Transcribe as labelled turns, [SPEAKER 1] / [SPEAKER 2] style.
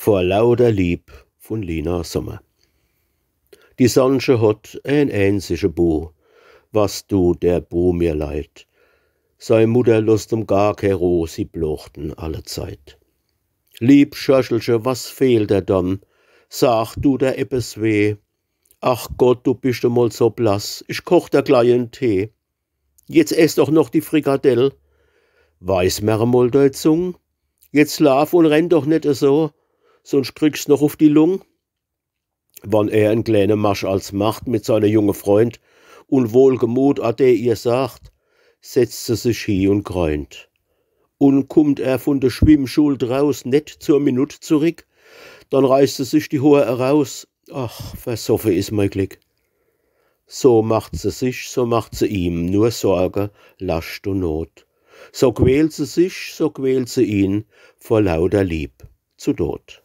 [SPEAKER 1] Vor lauter Lieb von Lina Sommer. Die Sonnsche hat ein einzige Bu, was du der Bu mir leid. Sei Mutter lust gar kein Roh, sie blochten alle Zeit. Lieb Schöschelche, was fehlt der dann? Sag du der ebbes weh. Ach Gott, du bist einmal so blass, ich koch der kleinen Tee. Jetzt ess doch noch die Frikadell. Weiß mer mal de Zung? Jetzt lauf und renn doch nicht so, sonst kriegst noch auf die Lung. Wann ein kleiner Marsch als macht mit seiner junge Freund und wohlgemut ade ihr sagt, setzt sie sich hin und gräunt. Und kommt von der Schwimmschul draus net zur Minute zurück, dann reißt sie sich die Haare heraus. Ach, versoffen ist mein Glück. So macht sie sich, so macht sie ihm, nur Sorge, Last und Not. So quält sie sich, so quält sie ihn, vor lauter Lieb zu Tod.